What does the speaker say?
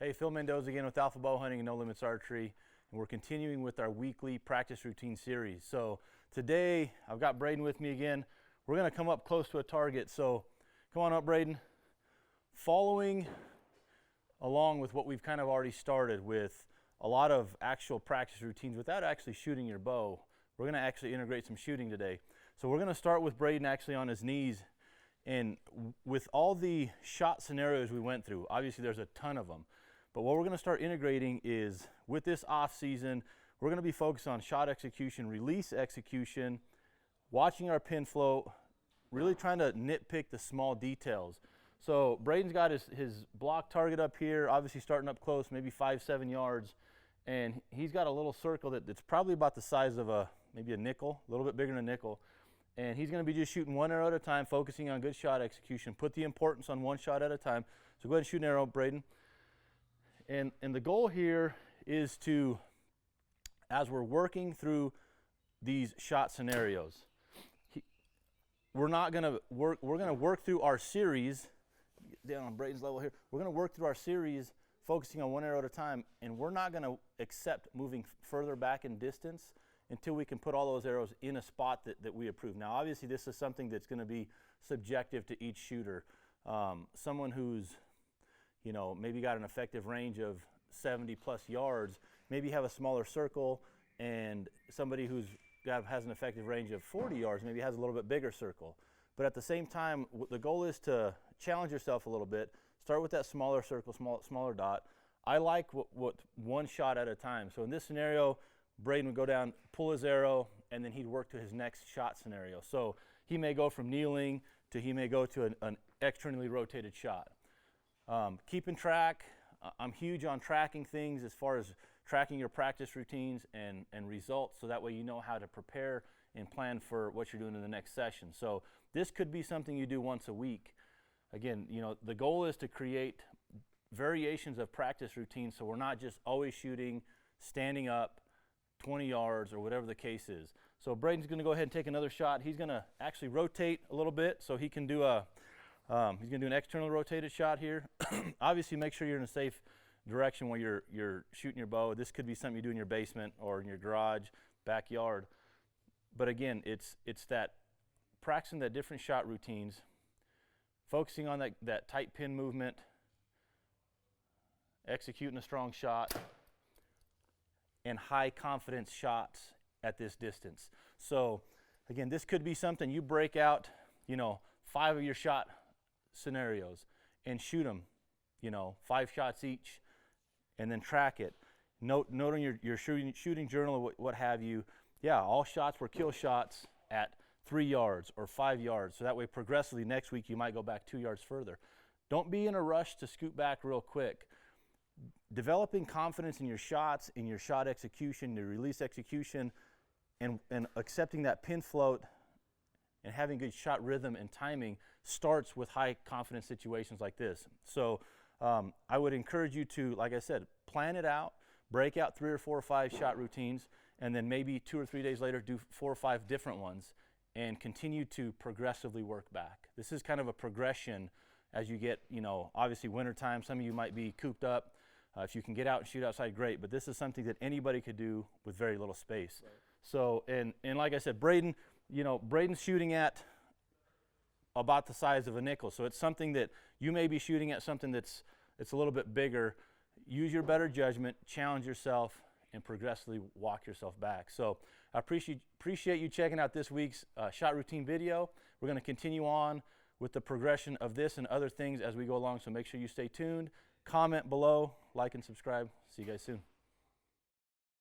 Hey, Phil Mendoza again with Alpha Bowhunting and No Limits Archery, and we're continuing with our weekly practice routine series. So today I've got Braden with me again. We're going to come up close to a target, so come on up, Braden. Following along with what we've kind of already started with a lot of actual practice routines without actually shooting your bow, we're going to actually integrate some shooting today. So we're going to start with Braden actually on his knees, and with all the shot scenarios we went through, obviously there's a ton of them. But what we're going to start integrating is, with this off season, we're going to be focused on shot execution, release execution, watching our pin float, really trying to nitpick the small details. So Braden's got his block target up here, obviously starting up close, maybe 5-7 yards, and he's got a little circle that's probably about the size of maybe a nickel, a little bit bigger than a nickel. And he's going to be just shooting one arrow at a time, focusing on good shot execution. Put the importance on one shot at a time. So go ahead and shoot an arrow, Braden. And the goal here is to, as we're working through these shot scenarios, we're going to work through our series, down on Braden's level here, we're going to work through our series focusing on one arrow at a time, and we're not going to accept moving further back in distance until we can put all those arrows in a spot that we approve. Now obviously this is something that's going to be subjective to each shooter. Someone who's maybe got an effective range of 70 plus yards, maybe have a smaller circle, and somebody who's has an effective range of 40 yards maybe has a little bit bigger circle. But at the same time, the goal is to challenge yourself a little bit. Start with that smaller circle, smaller dot. I like what one shot at a time. So in this scenario, Braden would go down, pull his arrow, and then he'd work to his next shot scenario. So he may go from kneeling to he may go to an externally rotated shot. Keeping track, I'm huge on tracking things as far as tracking your practice routines and results, so that way you know how to prepare and plan for what you're doing in the next session. So this could be something you do once a week. Again, the goal is to create variations of practice routines so we're not just always shooting, standing up 20 yards or whatever the case is. So Braden's going to go ahead and take another shot. He's going to actually rotate a little bit so he can do he's going to do an external rotated shot here. Obviously, make sure you're in a safe direction while you're shooting your bow. This could be something you do in your basement or in your garage, backyard. But again, it's that practicing that different shot routines, focusing on that tight pin movement, executing a strong shot, and high confidence shots at this distance. So again, this could be something you break out, 5 of your shot scenarios and shoot them, 5 shots each, and then track it. Note on your shooting journal or what have you, yeah, all shots were kill shots at 3 yards or 5 yards. So that way progressively next week you might go back 2 yards further. Don't be in a rush to scoot back real quick. Developing confidence in your shots, in your shot execution, your release execution, and accepting that pin float and having good shot rhythm and timing starts with high confidence situations like this. So I would encourage you to, like I said, plan it out, break out 3 or 4 or 5 shot routines, and then maybe 2 or 3 days later do 4 or 5 different ones and continue to progressively work back. This is kind of a progression as you get, obviously wintertime, some of you might be cooped up. If you can get out and shoot outside, great, but this is something that anybody could do with very little space. Right. So, and like I said, Braden's shooting at about the size of a nickel, so it's something that you may be shooting at something it's a little bit bigger. Use your better judgment, challenge yourself, and progressively walk yourself back. So I appreciate you checking out this week's shot routine video. We're going to continue on with the progression of this and other things as we go along, so make sure you stay tuned. Comment below, like and subscribe. See you guys soon.